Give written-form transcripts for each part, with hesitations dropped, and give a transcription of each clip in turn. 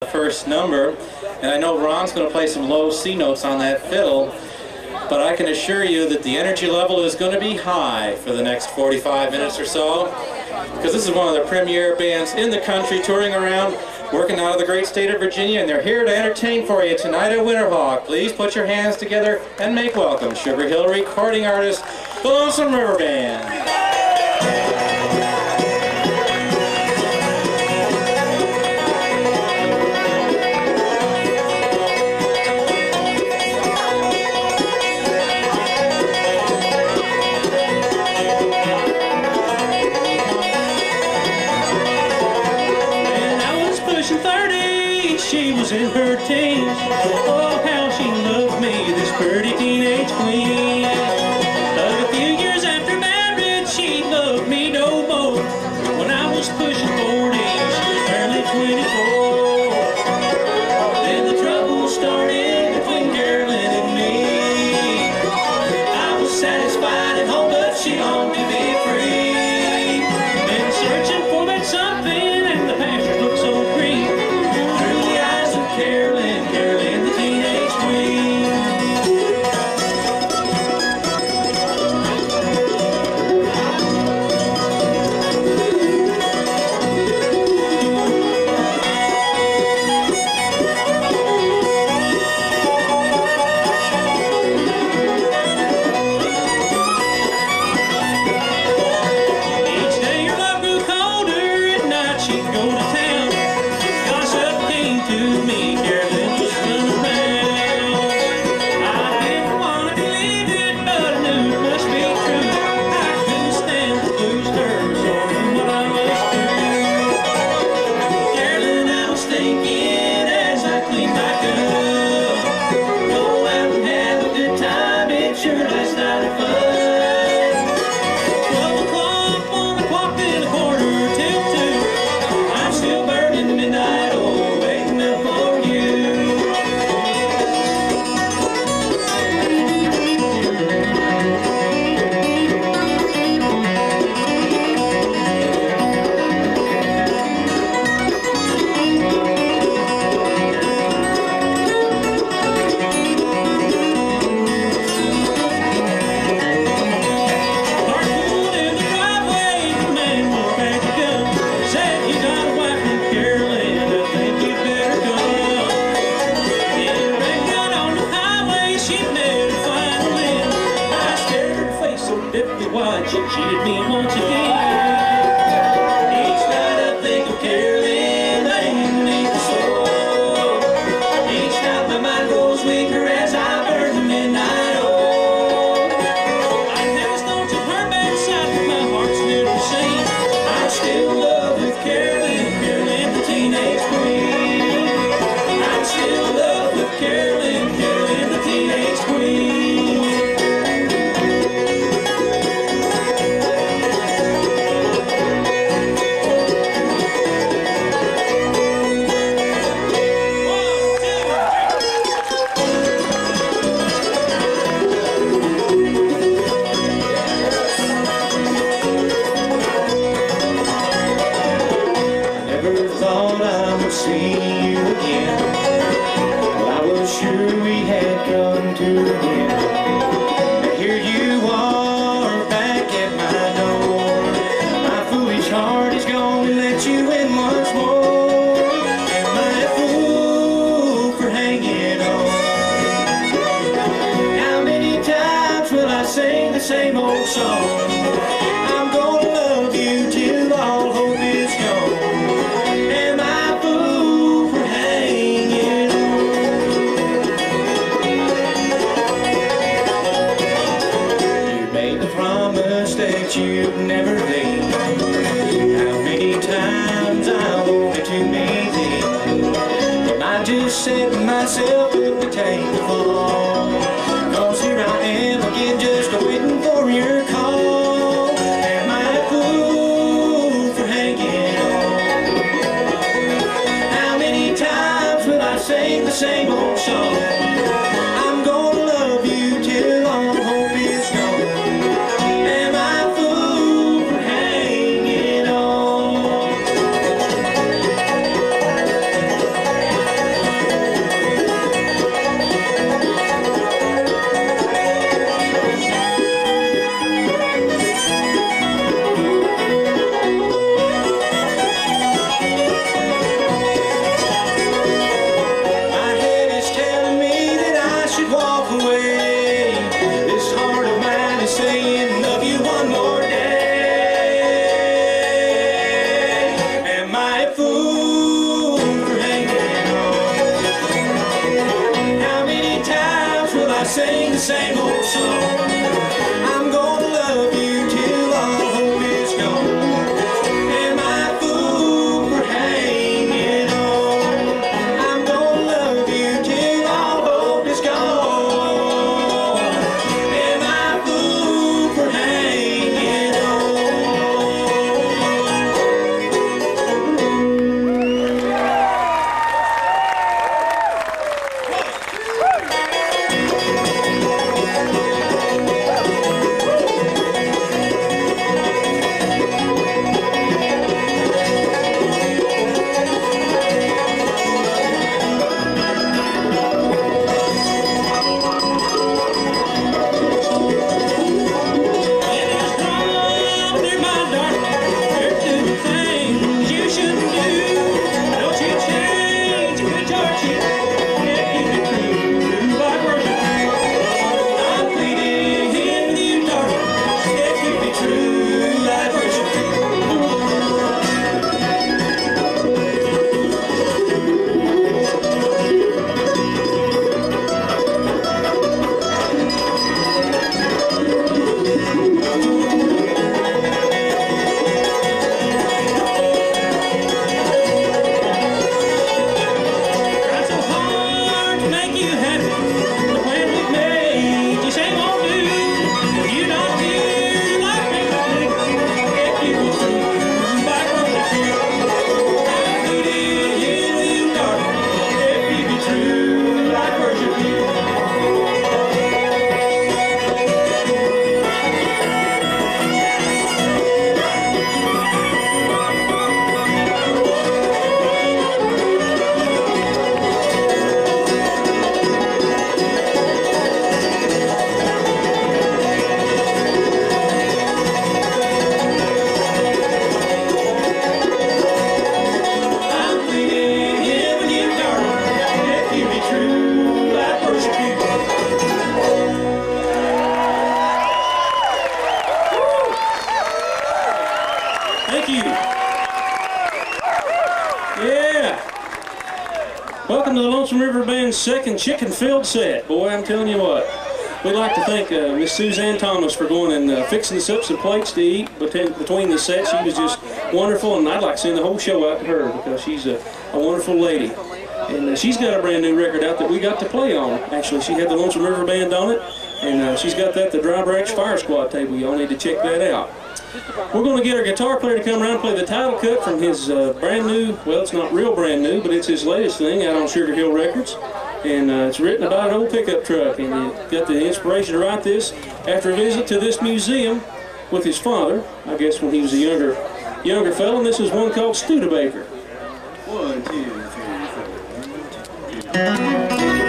The first number, and I know Ron's going to play some low C notes on that fiddle, but I can assure you that the energy level is going to be high for the next 45 minutes or so, because this is one of the premier bands in the country touring around, working out of the great state of Virginia, and they're here to entertain for you tonight at Winterhawk. Please put your hands together and make welcome Sugar Hill recording artist, the Lonesome River Band. She was in her teens. Oh, how she loved me, this pretty teenage queen. But a few years after marriage, she loved me no more. When I was pushing 40s, early 24. Then the trouble started between Carolyn and me. I was satisfied at home, but she longed to be free. Been searching for that something, and the pastures look so green. Carolyn, the teenage queen. Each day her love grew colder, at night she'd go to town. Gossip came to me, Carolyn. She hit me once again. Each night I think of Carolyn laying beneath the soil. Each night my mind grows weaker as I burn the midnight oil. I never thought of her bedside, but my heart's never the same. I'm still in love with Carolyn, Carolyn the teenage queen. I'm still in love with Carolyn, Carolyn the teenage queen. Thought I would see you again. Well, I was sure we had come to an end. And here you are back at my door. My foolish heart is gone and let you in once more. Am I a fool for hanging on? How many times will I sing the same old song? I'm gonna love you till all hope is gone. That you'd never leave. How many times I wanted to meet thee, but I just set myself up to take the fall. 'Cause here I am again, just waiting for your call. Am I a fool for hanging on? How many times will I sing the same old song? I'm gonna love you till all hope is gone. Am I a fool for hanging on? sing the same old song. I'm gonna love you till all hope is gone. Am I a fool for hanging on? I'm gonna love you till all hope is gone. Am I a fool for hanging on? Thank you. Yeah. Welcome to the Lonesome River Band's second chicken field set. Boy, I'm telling you what. We'd like to thank Miss Suzanne Thomas for going and fixing us up some plates to eat between the sets. She was just wonderful, and I'd like to send the whole show out to her because she's a wonderful lady. And she's got a brand new record out that we got to play on. Actually, she had the Lonesome River Band on it, and she's got that at the Dry Branch Fire Squad table. Y'all need to check that out. We're going to get our guitar player to come around and play the title cut from his brand new, well, it's not real brand new, but it's his latest thing out on Sugar Hill Records. And it's written about an old pickup truck, and he got the inspiration to write this after a visit to this museum with his father, I guess when he was a younger fellow, and this is one called Studebaker. 1, 2, 3, 4. 1, 2.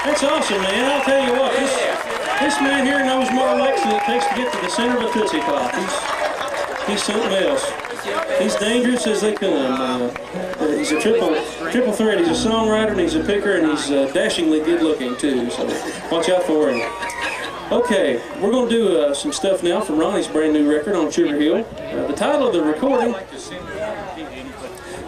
That's awesome, man. I'll tell you what, this man here knows more licks than it takes to get to the center of a Tootsie Pop. He's something else. He's dangerous as they come. He's a triple threat. He's a songwriter, and he's a picker, and he's dashingly good looking too. So watch out for him. Okay, we're going to do some stuff now from Ronnie's brand new record on Sugar Hill. The title of the recording,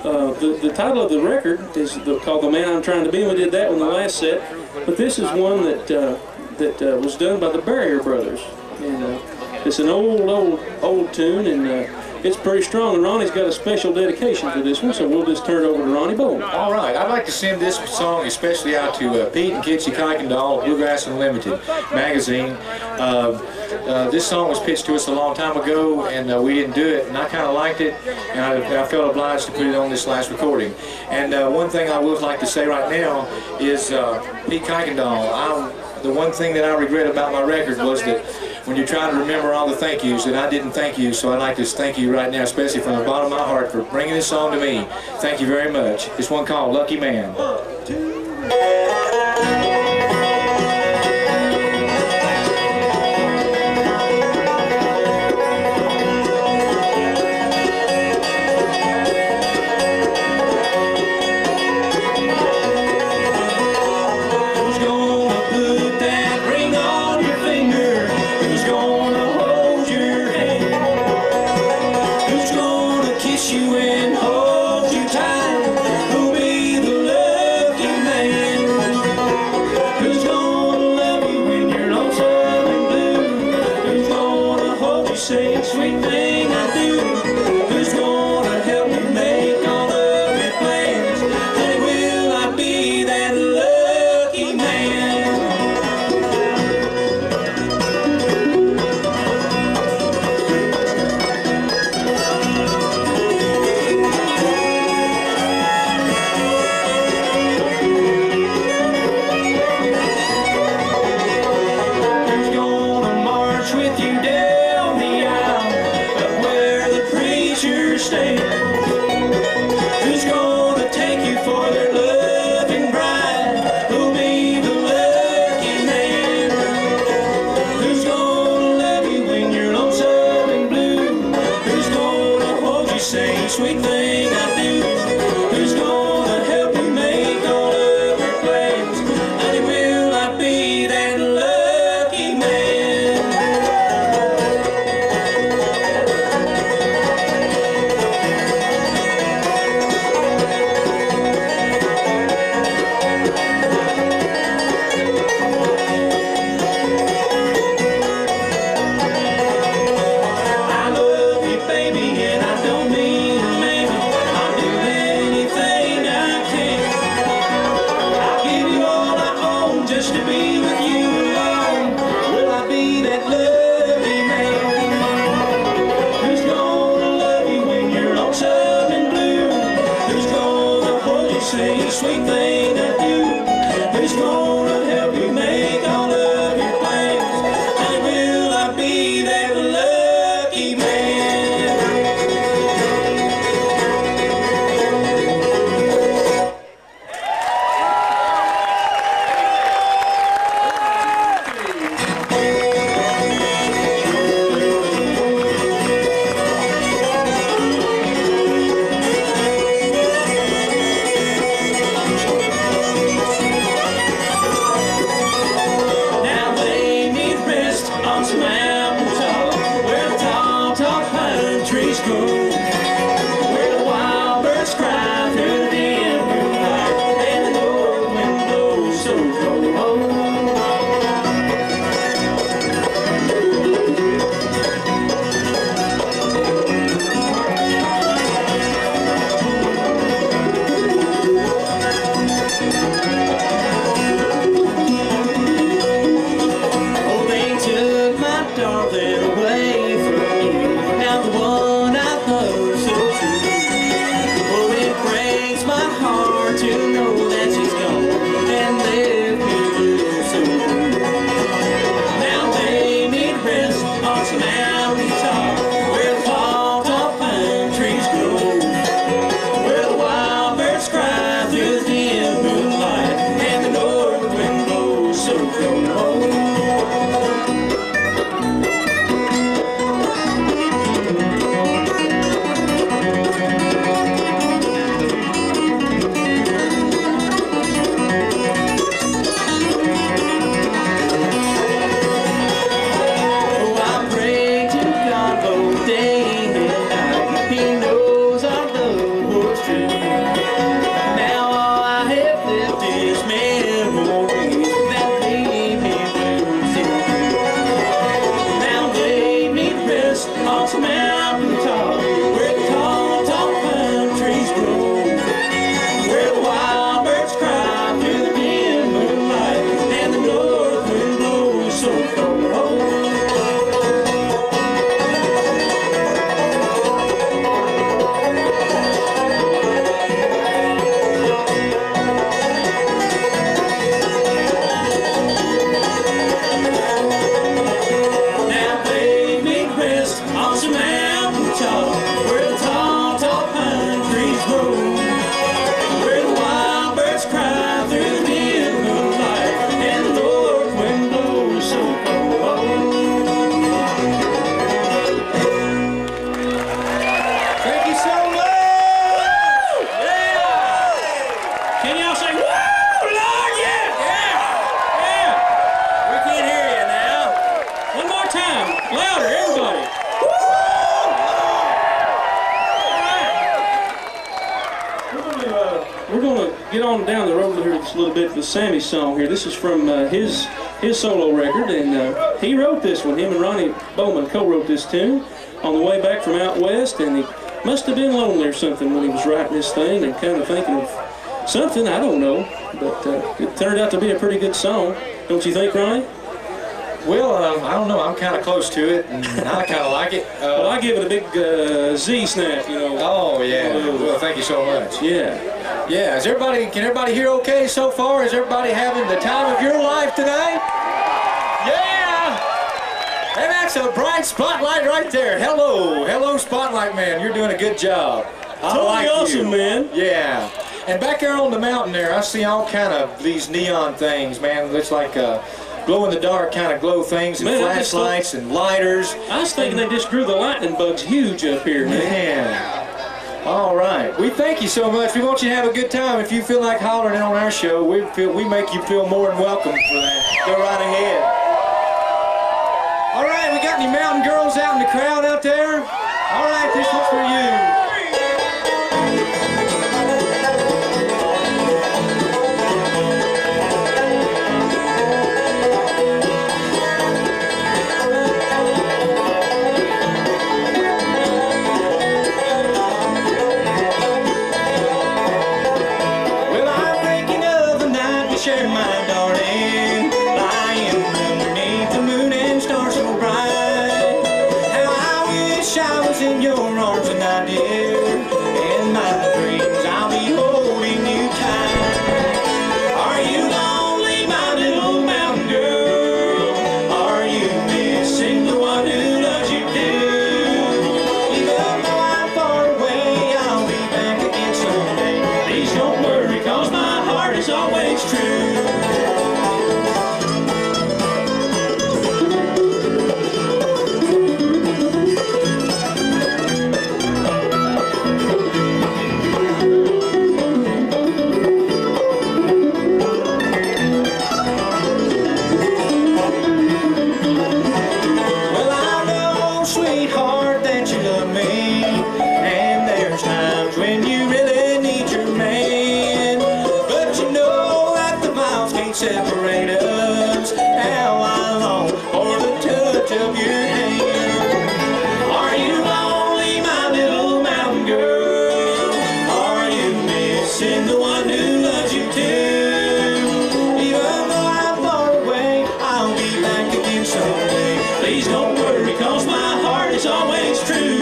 the title of the record is called "The Man I'm Trying to Be." We did that one the last set, but this is one that was done by the Barrier Brothers, and it's an old tune, and it's pretty strong. And Ronnie's got a special dedication to this one, so we'll just turn it over to Ronnie Bowen. All right, I'd like to send this song especially out to Pete and Kitsy Kuykendall, Bluegrass Unlimited magazine. This song was pitched to us a long time ago, and we didn't do it, and I kind of liked it, and I felt obliged to put it on this last recording. And one thing I would like to say right now is Pete Kuykendall, the one thing that I regret about my record was that when you're trying to remember all the thank yous, that I didn't thank you, so I'd like to thank you right now, especially from the bottom of my heart, for bringing this song to me. Thank you very much. This one called Lucky Man. You and hold you tight, who'll be the lucky man? Who's gonna love you when you're lonesome and blue? Who's gonna hold you saying sweet thing I do? Who's gonna help you make all of your plans? Honey, will I be that lucky man? Who's gonna take you for their loving bride? Who'll be the lucky man? Who's gonna love you when you're lonesome and blue? Who's gonna hold you saying sweet thing I do? Who's gonna help you make all of your plans? Honey, will I be that lucky man? Just to be with you alone, will I be that lucky man? Who's gonna love you when you're lonesome and blue? Who's gonna hold you, say the sweet thing I do? Who's gonna help you make all of your plans? And will I be that lucky man? on down the road here just a little bit with Sammy's song here. This is from his solo record, and he wrote this one. Him and Ronnie Bowman co-wrote this tune on the way back from out west, and he must have been lonely or something when he was writing this thing and kind of thinking of something, I don't know, but it turned out to be a pretty good song. Don't you think, Ronnie? Well, I don't know. I'm kind of close to it, and I kind of like it. Well, I give it a big Z snap, you know. Oh, yeah. Well, thank you so much. Yeah. Yeah. Can everybody hear okay so far? Is everybody having the time of your life tonight? Yeah! And that's a bright spotlight right there. Hello. Hello, Spotlight Man. You're doing a good job. I Totally like awesome, you. man. Yeah. And back there on the mountain there, I see all kind of these neon things, man. Looks like glow-in-the-dark kind of glow things and flashlights and lighters. I was thinking they just grew the lightning bugs huge up here, man. Man. All right. We thank you so much. We want you to have a good time. If you feel like hollering in on our show, we make you feel more than welcome for that. Go right ahead. All right. We got any mountain girls out in the crowd out there? All right. This one's for you. Share my darling, lying underneath the moon and stars so bright. How I wish I was in your arms tonight, dear. In my dreams I'll be holding you tight. Are you lonely, my little mountain girl? Are you missing the one who loves you too? Even though I'm far away, I'll be back again someday. Please don't worry, 'cause my heart is always true. Separate us. How I long for the touch of your hand. Are you lonely, my little mountain girl? Are you missing the one who loves you too? Even though I'm far away, I'll be back again someday. Please don't worry, 'cause my heart is always true.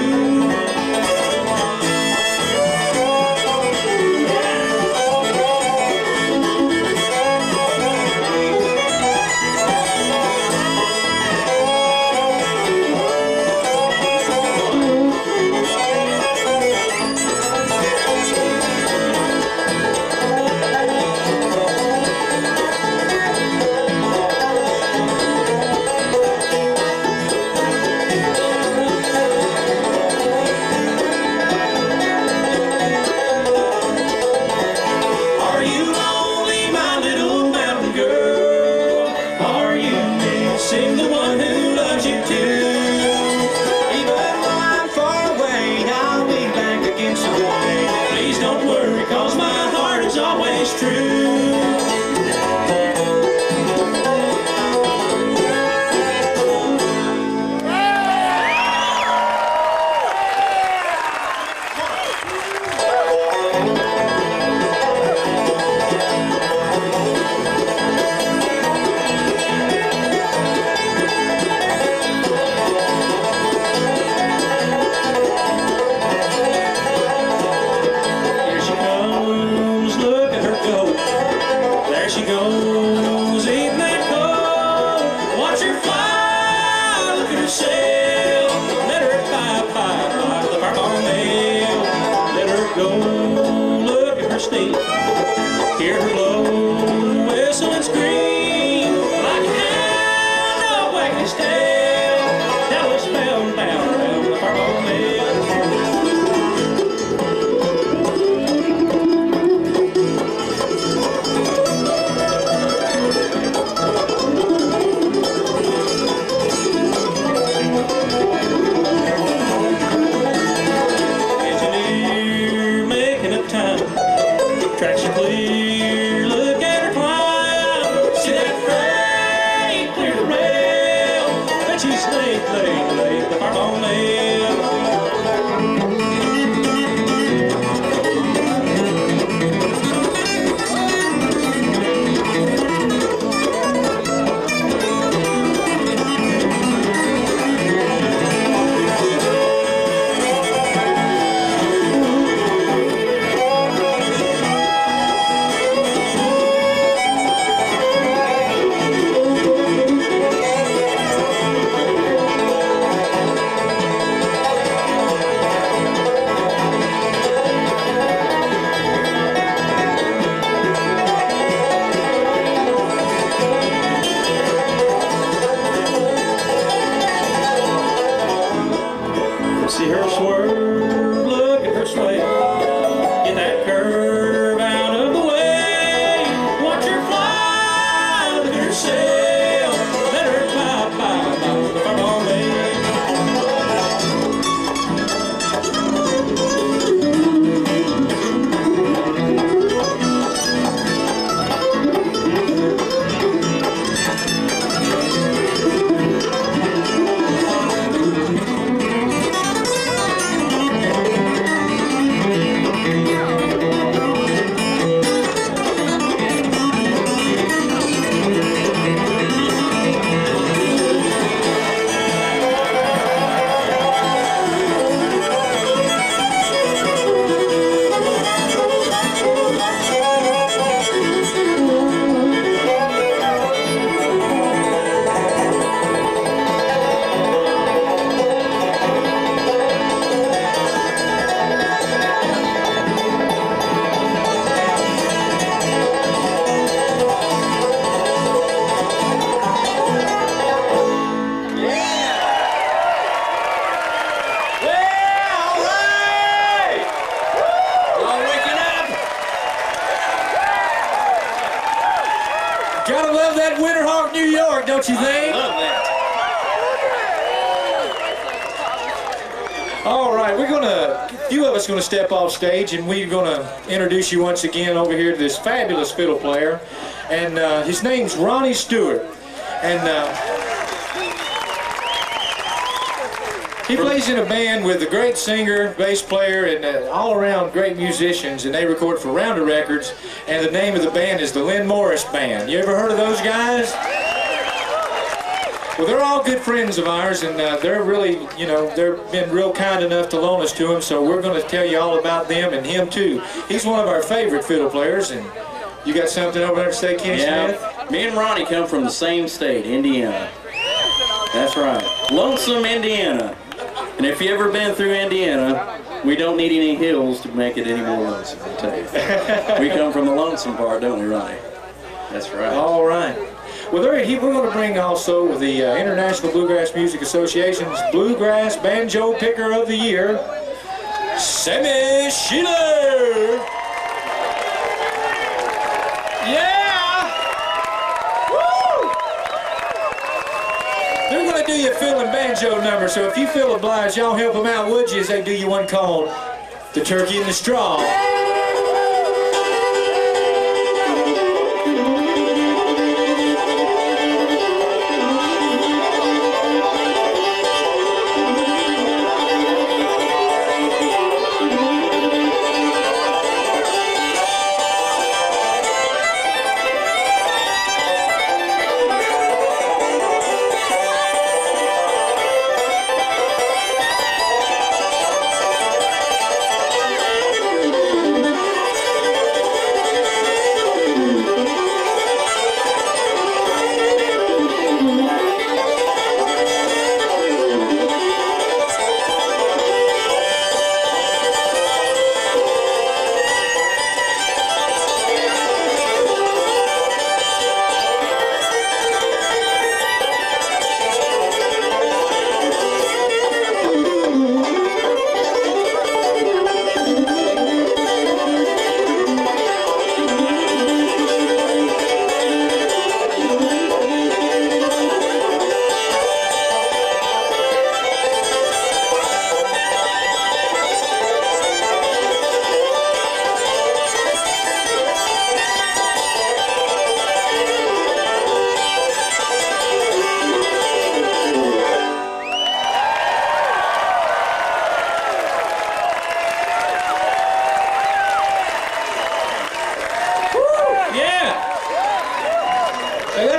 Tracks are clear. Winter Hawk, New York, don't you think? I love that. All right, a few of us going to step off stage, and we're going to introduce you once again over here to this fabulous fiddle player, and his name's Ronnie Stewart, and he plays in a band with a great singer, bass player, and all-around great musicians, and they record for Rounder Records, and the name of the band is the Lynn Morris Band. You ever heard of those guys? Well, they're all good friends of ours, and they're really, you know, they've been real kind enough to loan us to him, so we're going to tell you all about them and him, too. He's one of our favorite fiddle players, and you got something over there to say, Kenny Smith? Me and Ronnie come from the same state, Indiana. That's right. Lonesome, Indiana. And if you've ever been through Indiana, we don't need any hills to make it any more lonesome, I'll tell you. We come from the lonesome part, don't we, Ronnie? That's right. All right. Well, we're going to bring also the International Bluegrass Music Association's Bluegrass Banjo Picker of the Year, Sammy Sheeler. Yeah! Woo! They're going to do you a fiddle and banjo number, so if you feel obliged, y'all help them out, would you, as they do you one called The Turkey in the Straw.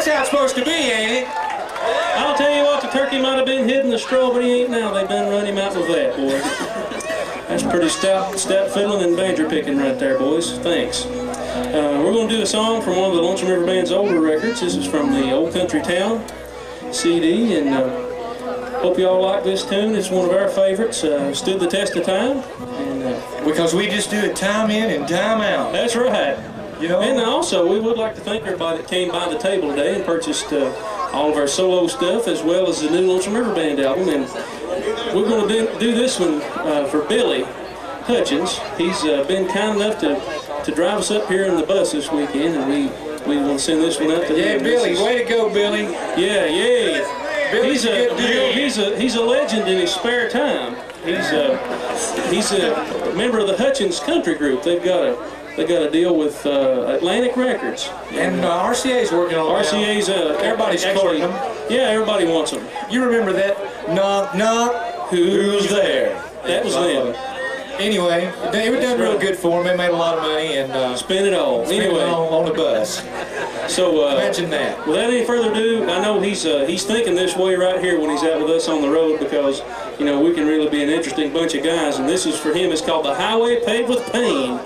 That's how it's supposed to be, ain't it? I'll tell you what, the turkey might have been hid in the straw, but he ain't now. They done run him out with that, boy. That's pretty stout fiddling and banjo picking right there, boys. Thanks. We're going to do a song from one of the Lonesome River Band's older records. This is from the Old Country Town CD, and hope you all like this tune. It's one of our favorites. Stood the test of time. And, because we just do it time in and time out. That's right. You know? And also, we would like to thank everybody that came by the table today and purchased all of our solo stuff, as well as the new Lonesome River Band album. And we're going to do this one for Billy Hutchins. He's been kind enough to drive us up here in the bus this weekend, and we want to send this one out to him. Yeah, Billy, way to go, Billy. Yeah. Billy's a good dude. He's a legend in his spare time. He's a member of the Hutchins Country Group. They got a deal with Atlantic Records. And RCA's working on it. RCA's everybody's courting them. Yeah, everybody wants them. You remember that? Knock, knock, who's there? That was them. Anyway, they were done real good for them. They made a lot of money and spent it all. Anyway, on the bus. So imagine that. Without any further ado, I know he's thinking this way right here when he's out with us on the road, because you know we can really be an interesting bunch of guys. And this is for him. It's called The Highway Paved with Pain.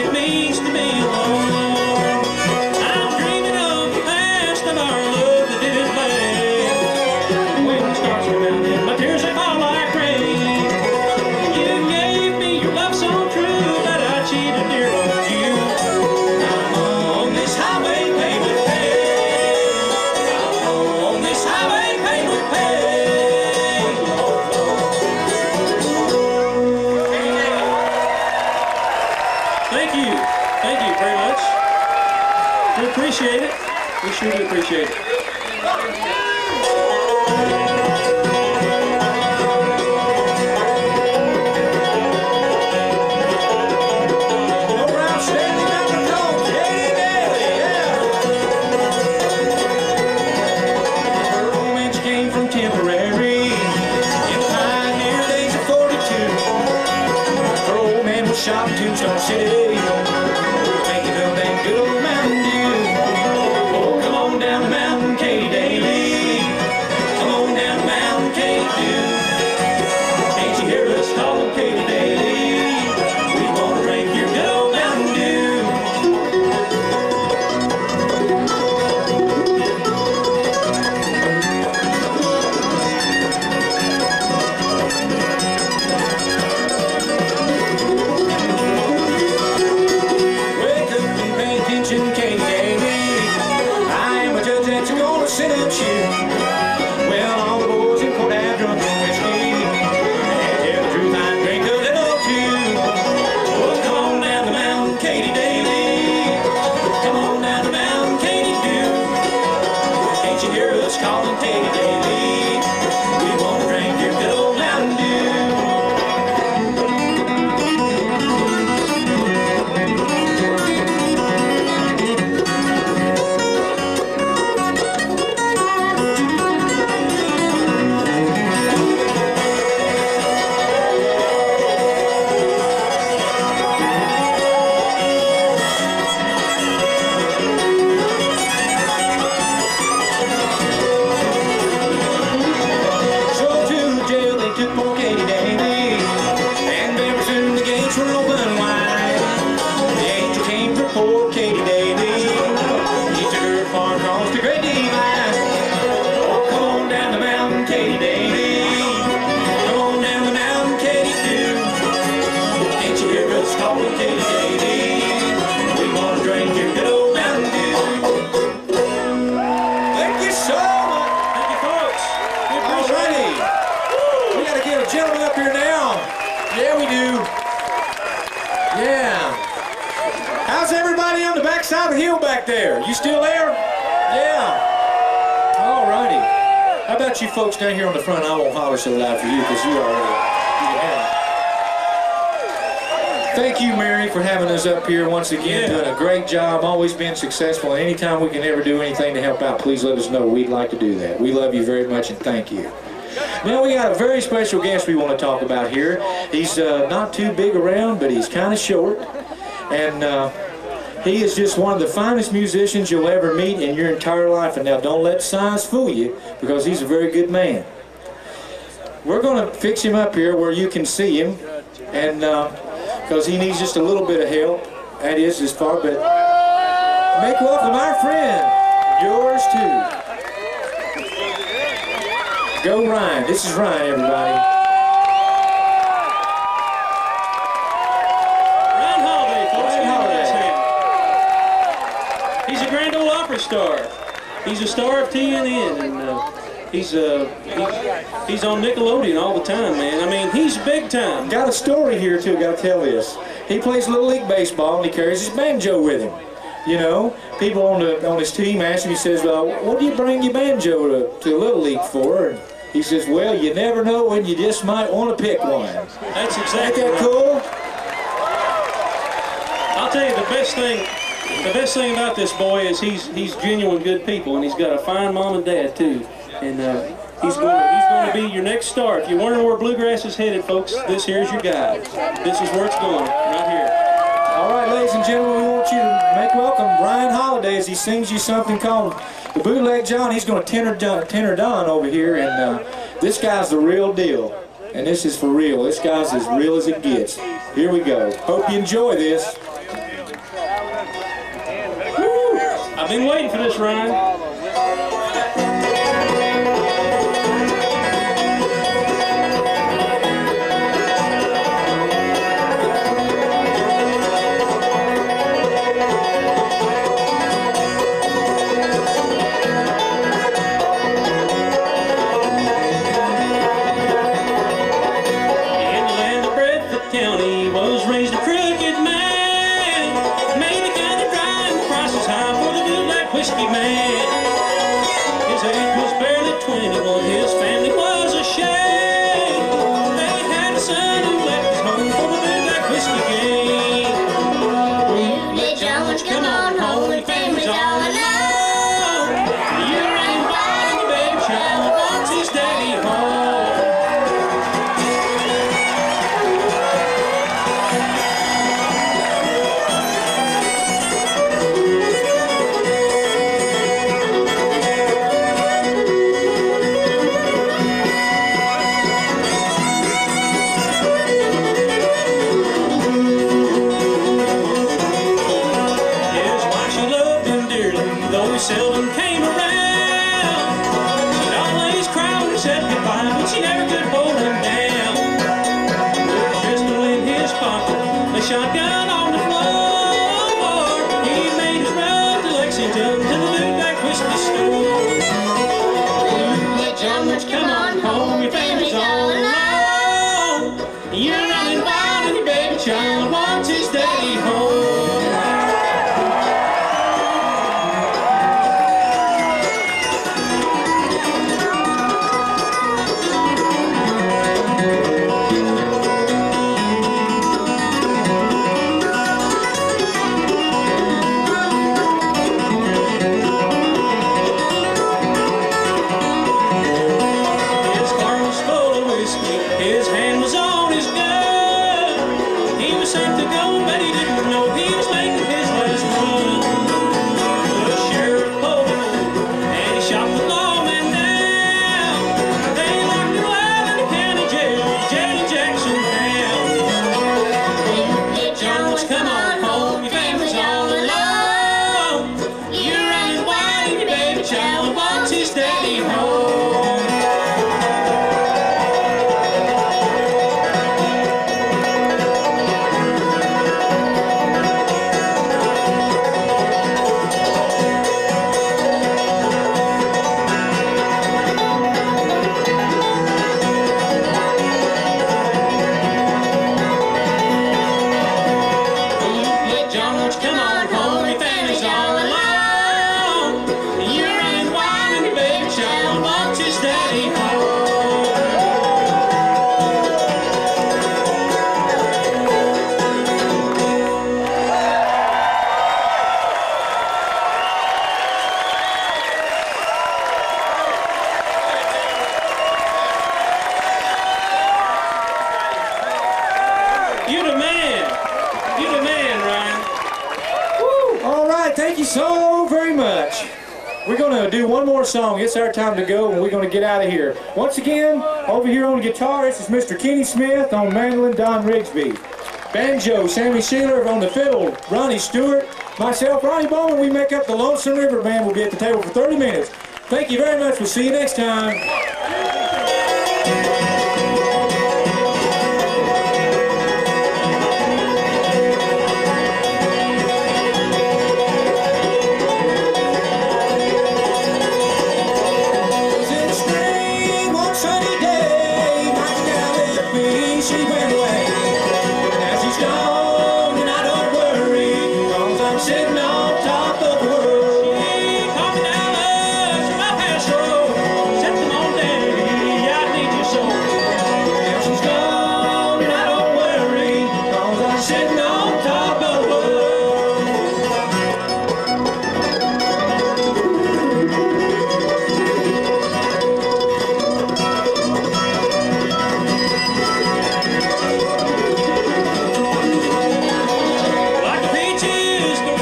it means to be alone. I'm dreaming of the past of our love that didn't last. When the stars come out and my tears they fall like rain. You gave me your love so true that I cheated dear on you. I'm on this highway paved with pain. I'm on this highway paved with pain. Thank you very much. We appreciate it. We sure do appreciate it. Around Stanley Mountain Cold, Katie Daly, yeah. Her romance came from Temporary in the pioneer days of 42. Her old man was shot in Tombstone City. Side of the hill back there. You still there? Yeah. All righty. How about you folks down here on the front? I won't holler so loud for you because you already. Thank you, Mary, for having us up here once again. Doing a great job. Always been successful. Anytime we can ever do anything to help out, please let us know. We'd like to do that. We love you very much and thank you. Now we got a very special guest we want to talk about here. He's not too big around, but he's kind of short. And he is just one of the finest musicians you'll ever meet in your entire life. And now don't let size fool you, because he's a very good man. We're going to fix him up here where you can see him, and because he needs just a little bit of help. That is as far, but make welcome our friend, yours too. Go Ryan. This is Ryan, everybody. Star. He's a star of TNN, and he's on Nickelodeon all the time, man. I mean, he's big time. Got a story here too. Got to tell this. He plays Little League baseball, and he carries his banjo with him. You know, people on his team ask him. He says, "Well, what do you bring your banjo to Little League for?" And he says, "Well, you never know when you just might want to pick one." That's exactly Ain't that right. cool? I'll tell you the best thing. The best thing about this boy is he's genuine good people, and he's got a fine mom and dad too, and he's going to be your next star. If you're wondering where bluegrass is headed, folks, this here's your guide. This is where it's going, right here. All right, ladies and gentlemen, we want you to make welcome Ryan Holiday as he sings you something called the Bootleg John. He's going to tenor Don over here, and this guy's the real deal, and this is for real. This guy's as real as it gets. Here we go. Hope you enjoy this. I've been waiting for this, Ryan. Song. It's our time to go and we're going to get out of here. Once again, over here on guitar, this is Mr. Kenny Smith. On mandolin, Don Rigsby. Banjo, Sammy Sheeler. On the fiddle, Ronnie Stewart. Myself, Ronnie Bowman. We make up the Lonesome River Band. We'll be at the table for 30 minutes. Thank you very much. We'll see you next time.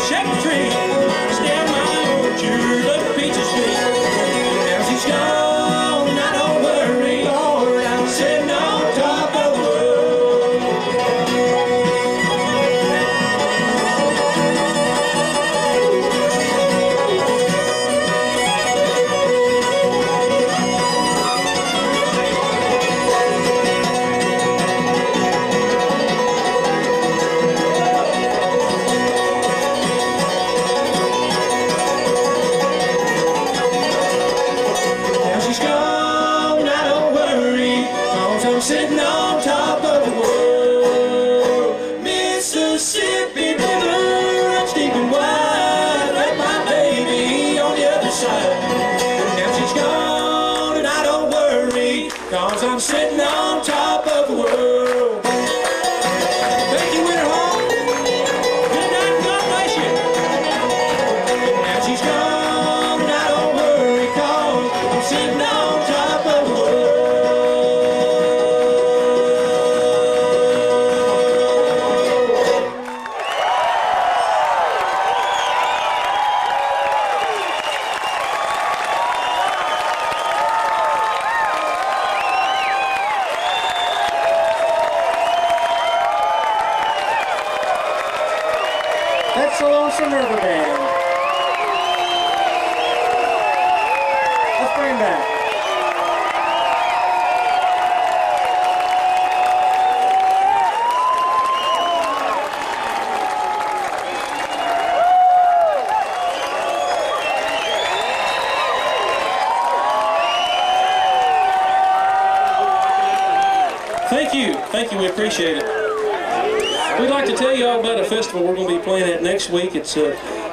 Shake I'm sitting on top of the world. Thank you, Winter Hall. Good night and God bless you. Now she's gone and I don't worry, 'cause I'm sitting on top of the world. That's the Lonesome River Band. Let's bring it back. Thank you, we appreciate it. We'd like to tell you all about a festival we're going to be playing at next week. It's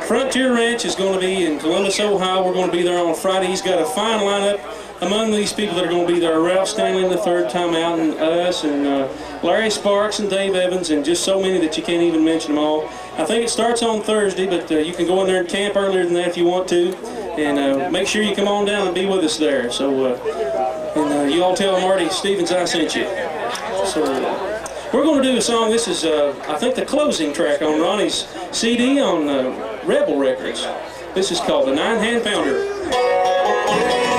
Frontier Ranch is going to be in Columbus, Ohio. We're going to be there on Friday. He's got a fine lineup. Among these people that are going to be there, Ralph Stanley the third time out, and us, and Larry Sparks and Dave Evans, and just so many that you can't even mention them all. I think it starts on Thursday, but you can go in there and camp earlier than that if you want to, and make sure you come on down and be with us there. So, you all tell Marty Stevens I sent you. So, we're going to do a song. This is, I think, the closing track on Ronnie's CD on Rebel Records. This is called the 9 Hand Pounder.